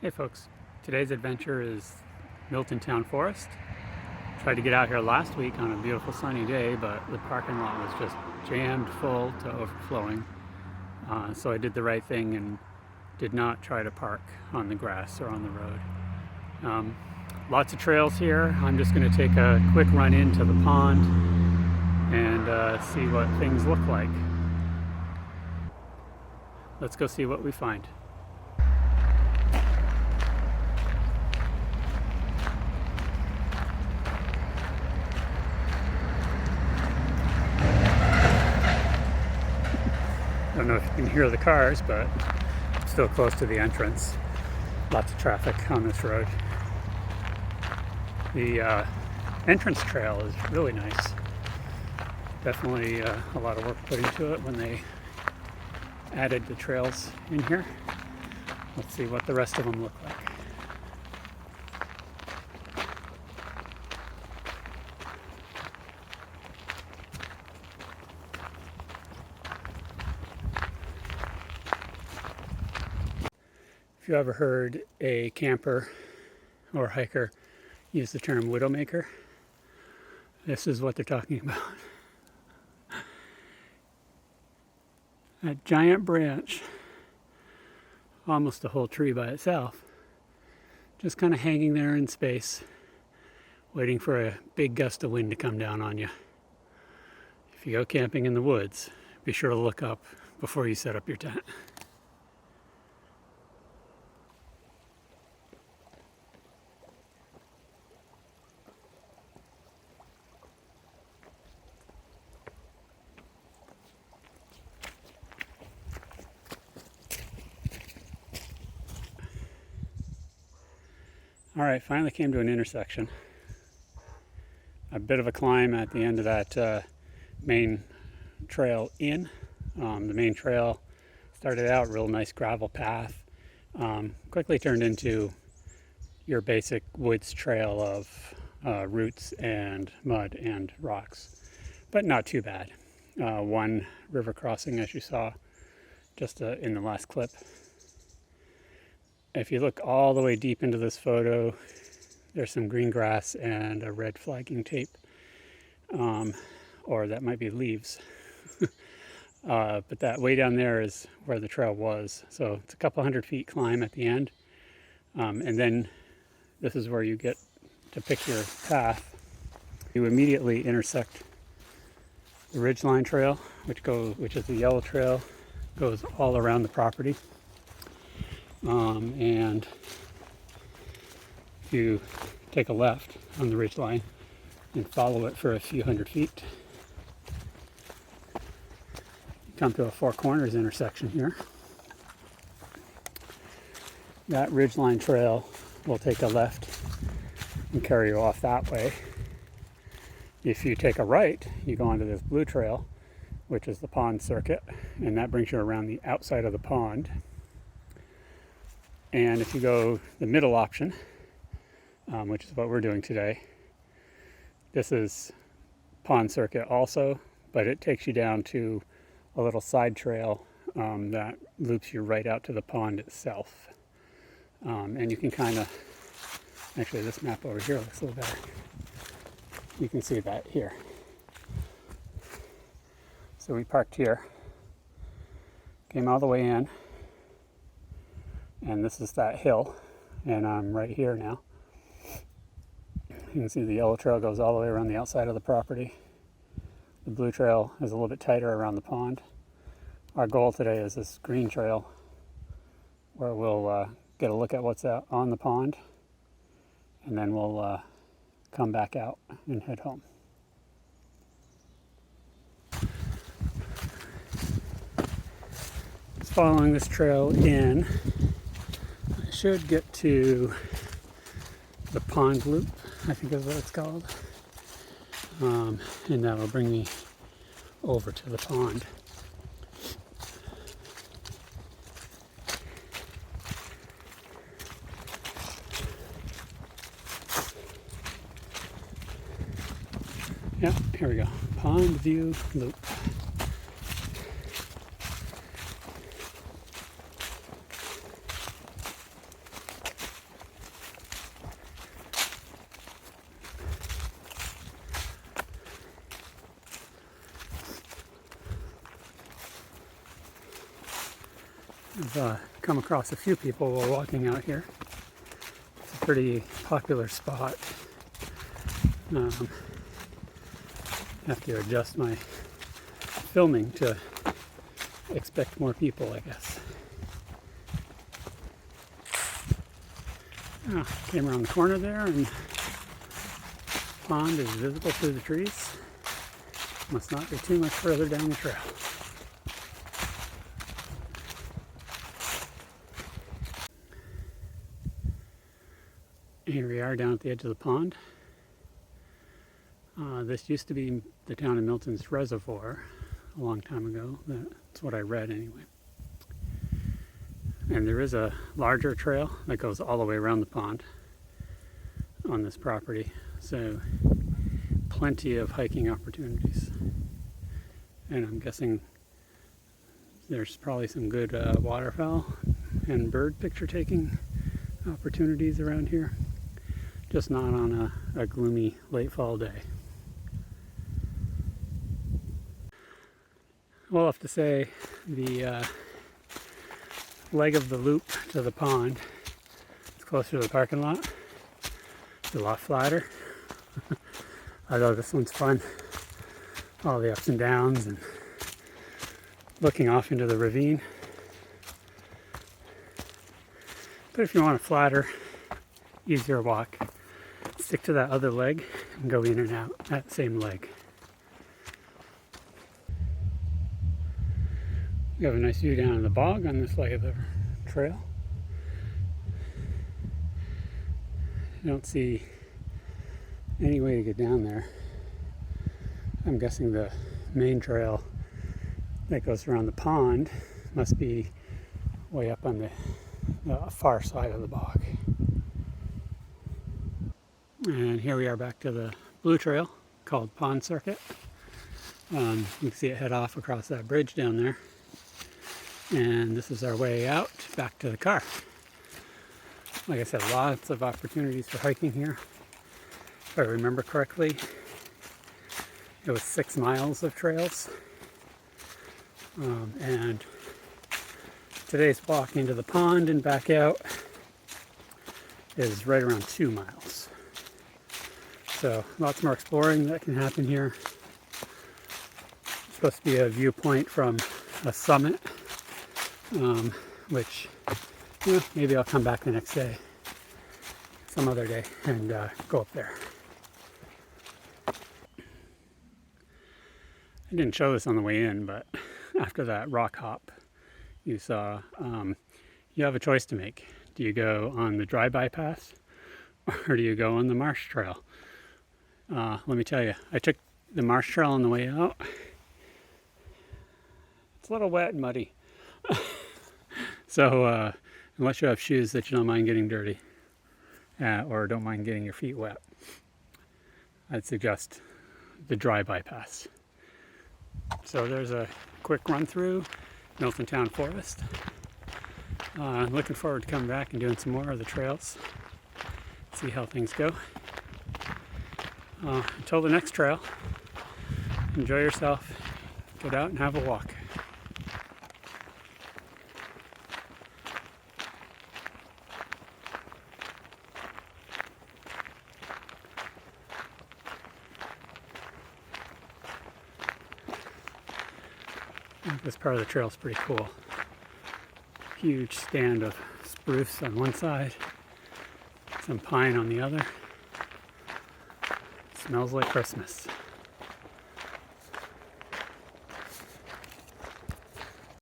Hey folks, today's adventure is Milton Town Forest. Tried to get out here last week on a beautiful sunny day, but the parking lot was just jammed full to overflowing. So I did the right thing and did not try to park on the grass or on the road. Lots of trails here. I'm just going to take a quick run into the pond and see what things look like. Let's go see what we find. I don't know if you can hear the cars, but it's still close to the entrance. Lots of traffic on this road. The entrance trail is really nice. Definitely a lot of work put into it when they added the trails in here. Let's see what the rest of them look like. If you ever heard a camper or hiker use the term widowmaker, this is what they're talking about. A giant branch, almost a whole tree by itself, just kind of hanging there in space, waiting for a big gust of wind to come down on you. If you go camping in the woods, be sure to look up before you set up your tent. All right, finally came to an intersection. A bit of a climb at the end of that main trail in. The main trail started out real nice gravel path, quickly turned into your basic woods trail of roots and mud and rocks, but not too bad. One river crossing, as you saw just in the last clip. If you look all the way deep into this photo, there's some green grass and a red flagging tape, or that might be leaves. But that way down there is where the trail was. So it's a couple 100 feet climb at the end. And then this is where you get to pick your path. You immediately intersect the Ridgeline Trail, which is the yellow trail, goes all around the property. And if you take a left on the ridgeline and follow it for a few 100 feet, you come to a Four Corners intersection here. That ridgeline trail will take a left and carry you off that way. If you take a right, you go onto this blue trail, which is the pond circuit, and that brings you around the outside of the pond. And if you go the middle option, which is what we're doing today, this is pond circuit also, but it takes you down to a little side trail that loops you right out to the pond itself. And you can kind of, actually this map over here looks a little better. You can see that here. So we parked here, came all the way in, and this is that hill, and I'm right here now. You can see the yellow trail goes all the way around the outside of the property. The blue trail is a little bit tighter around the pond. Our goal today is this green trail, where we'll get a look at what's out on the pond, and then we'll come back out and head home. Just following this trail in, I should get to the pond loop, I think is what it's called, and that will bring me over to the pond. Yeah, here we go. Pond View Loop. I've come across a few people while walking out here. It's a pretty popular spot. Have to adjust my filming to expect more people, I guess. Came around the corner there and pond is visible through the trees. Must not be too much further down the trail. Here we are down at the edge of the pond. This used to be the town of Milton's reservoir a long time ago. That's what I read anyway. And there is a larger trail that goes all the way around the pond on this property. So plenty of hiking opportunities. And I'm guessing there's probably some good waterfowl and bird picture taking opportunities around here. Just not on a gloomy late fall day. We'll have to say the leg of the loop to the pond is closer to the parking lot. It's a lot flatter. Although this one's fun. All the ups and downs and looking off into the ravine. But if you want a flatter, easier walk, stick to that other leg and go in and out that same leg. We have a nice view down in the bog on this leg of the trail. I don't see any way to get down there. I'm guessing the main trail that goes around the pond must be way up on the far side of the bog. And here we are back to the blue trail called Pond Circuit. You can see it head off across that bridge down there. And this is our way out back to the car. Like I said, lots of opportunities for hiking here. If I remember correctly, it was 6 miles of trails. And today's walk into the pond and back out is right around 2 miles. So lots more exploring that can happen here. It's supposed to be a viewpoint from a summit, which, you know, maybe I'll come back the next day, some other day, and go up there. I didn't show this on the way in, but after that rock hop you saw, you have a choice to make. Do you go on the dry bypass or do you go on the marsh trail? Let me tell you, I took the marsh trail on the way out. It's a little wet and muddy. So unless you have shoes that you don't mind getting dirty or don't mind getting your feet wet, I'd suggest the dry bypass. So there's a quick run through Milton Town Forest. Looking forward to coming back and doing some more of the trails. See how things go. Until the next trail, enjoy yourself. Get out and have a walk. This part of the trail is pretty cool. Huge stand of spruce on one side, some pine on the other. Smells like Christmas.